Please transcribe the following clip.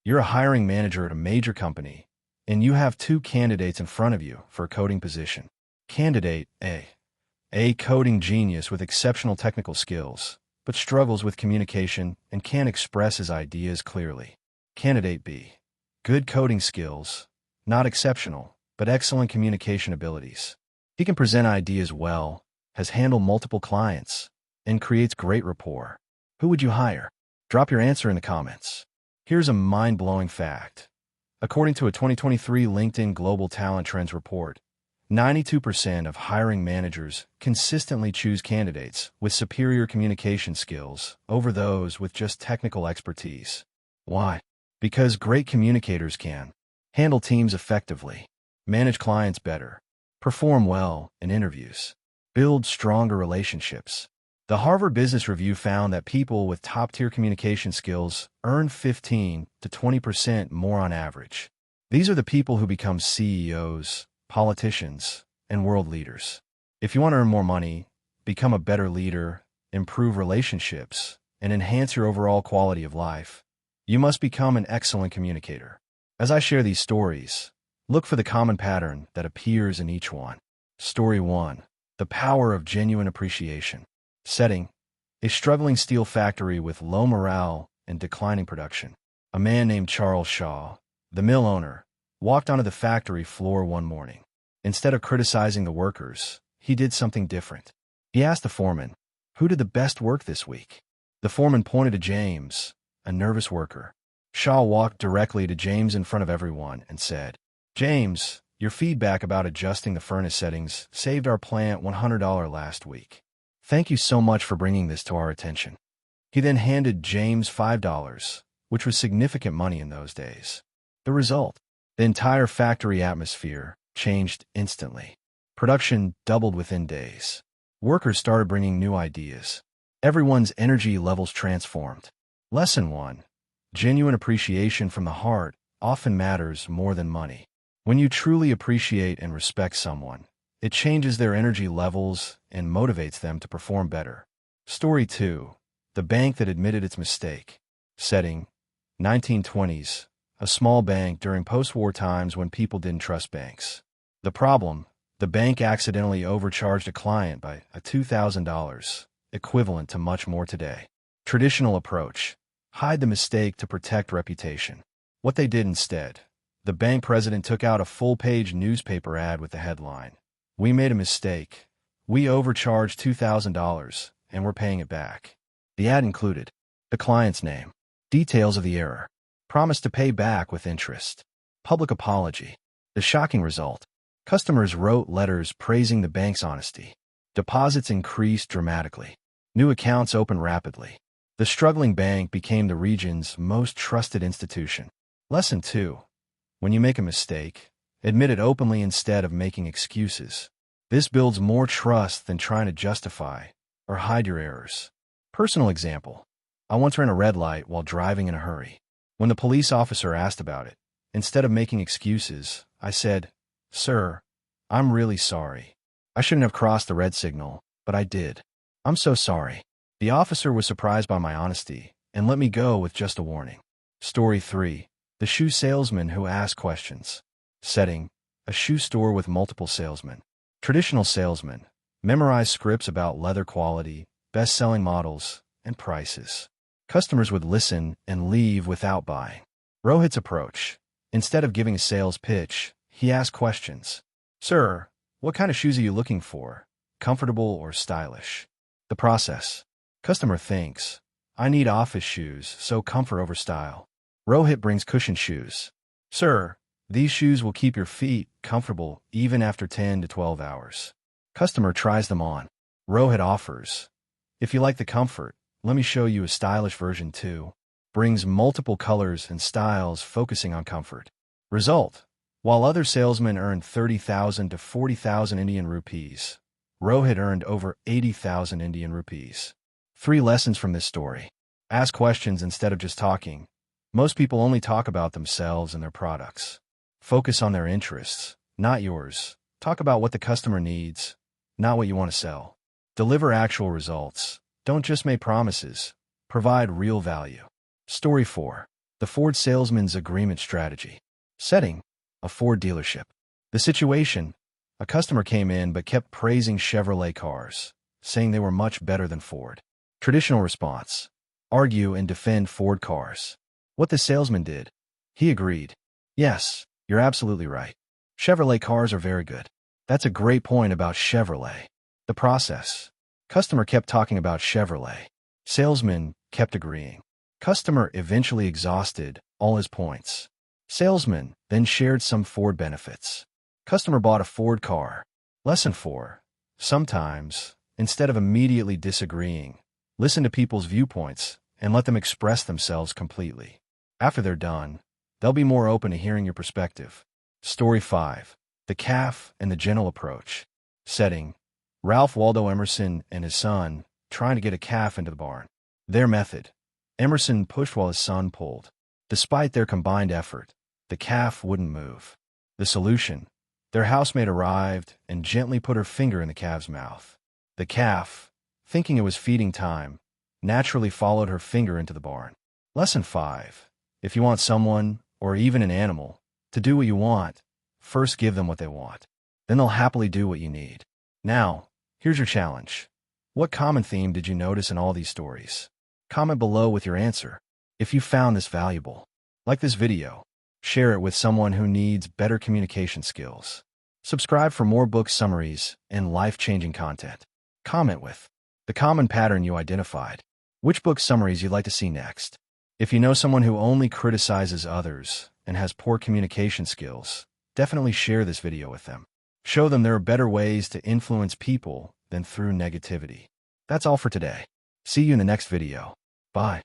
You're a hiring manager at a major company, and you have two candidates in front of you for a coding position. Candidate A. A coding genius with exceptional technical skills, but struggles with communication and can't express his ideas clearly. Candidate B. Good coding skills, not exceptional, but excellent communication abilities. He can present ideas well, has handled multiple clients, and creates great rapport. Who would you hire? Drop your answer in the comments. Here's a mind-blowing fact. According to a 2023 LinkedIn Global Talent Trends report, 92% of hiring managers consistently choose candidates with superior communication skills over those with just technical expertise. Why? Because great communicators can handle teams effectively, manage clients better, perform well in interviews, build stronger relationships. The Harvard Business Review found that people with top-tier communication skills earn 15 to 20% more on average. These are the people who become CEOs, politicians, and world leaders. If you want to earn more money, become a better leader, improve relationships, and enhance your overall quality of life, you must become an excellent communicator. As I share these stories, look for the common pattern that appears in each one. Story 1. The power of genuine appreciation. Setting: a struggling steel factory with low morale and declining production. A man named Charles Shaw, the mill owner, walked onto the factory floor one morning. Instead of criticizing the workers, he did something different. He asked the foreman, "Who did the best work this week?" The foreman pointed to James, a nervous worker. Shaw walked directly to James in front of everyone and said, "James, your feedback about adjusting the furnace settings saved our plant $100 last week. Thank you so much for bringing this to our attention." He then handed James $5, which was significant money in those days. The result: the entire factory atmosphere changed instantly. Production doubled within days. Workers started bringing new ideas. Everyone's energy levels transformed. Lesson 1. Genuine appreciation from the heart often matters more than money. When you truly appreciate and respect someone, it changes their energy levels and motivates them to perform better. Story 2. The bank that admitted its mistake. Setting: 1920s, a small bank during post-war times when people didn't trust banks. The problem: the bank accidentally overcharged a client by $2,000, equivalent to much more today. Traditional approach: hide the mistake to protect reputation. What they did instead: the bank president took out a full-page newspaper ad with the headline, "We made a mistake. We overcharged $2,000, and we're paying it back." The ad included the client's name, details of the error, promise to pay back with interest, public apology. The shocking result: customers wrote letters praising the bank's honesty. Deposits increased dramatically. New accounts opened rapidly. The struggling bank became the region's most trusted institution. Lesson 2. When you make a mistake, admit it openly instead of making excuses. This builds more trust than trying to justify or hide your errors. Personal example: I once ran a red light while driving in a hurry. When the police officer asked about it, instead of making excuses, I said, "Sir, I'm really sorry. I shouldn't have crossed the red signal, but I did. I'm so sorry." The officer was surprised by my honesty and let me go with just a warning. Story 3. The shoe salesman who asked questions. Setting: a shoe store with multiple salesmen. Traditional salesmen memorize scripts about leather quality, best-selling models, and prices. Customers would listen and leave without buying. Rohit's approach: instead of giving a sales pitch, he asked questions. "Sir, what kind of shoes are you looking for? Comfortable or stylish?" The process: customer thinks, "I need office shoes, so comfort over style." Rohit brings cushioned shoes. "Sir, these shoes will keep your feet comfortable even after 10 to 12 hours. Customer tries them on. Rohit offers, "If you like the comfort, let me show you a stylish version too." Brings multiple colors and styles focusing on comfort. Result: while other salesmen earned 30,000 to 40,000 Indian rupees, Rohit earned over 80,000 Indian rupees. 3 lessons from this story. Ask questions instead of just talking. Most people only talk about themselves and their products. Focus on their interests, not yours. Talk about what the customer needs, not what you want to sell. Deliver actual results. Don't just make promises. Provide real value. Story 4. The Ford salesman's agreement strategy. Setting. A Ford dealership. The situation. A customer came in but kept praising Chevrolet cars, saying they were much better than Ford. Traditional response. Argue and defend Ford cars. What the salesman did. He agreed. Yes, you're absolutely right. Chevrolet cars are very good. That's a great point about Chevrolet. The process. Customer kept talking about Chevrolet. Salesman kept agreeing. Customer eventually exhausted all his points. Salesman then shared some Ford benefits. Customer bought a Ford car. Lesson 4. Sometimes, instead of immediately disagreeing, listen to people's viewpoints and let them express themselves completely. After they're done, they'll be more open to hearing your perspective. Story 5. The Calf and the Gentle Approach. Setting. Ralph Waldo Emerson and his son trying to get a calf into the barn. Their method. Emerson pushed while his son pulled. Despite their combined effort, the calf wouldn't move. The solution. Their housemaid arrived and gently put her finger in the calf's mouth. The calf, thinking it was feeding time, naturally followed her finger into the barn. Lesson 5. If you want someone, or even an animal, to do what you want, first give them what they want. Then they'll happily do what you need. Now, here's your challenge. What common theme did you notice in all these stories? Comment below with your answer. If you found this valuable, like this video, share it with someone who needs better communication skills. Subscribe for more book summaries and life-changing content. Comment with the common pattern you identified. Which book summaries you'd like to see next? If you know someone who only criticizes others and has poor communication skills, definitely share this video with them. Show them there are better ways to influence people than through negativity. That's all for today. See you in the next video. Bye.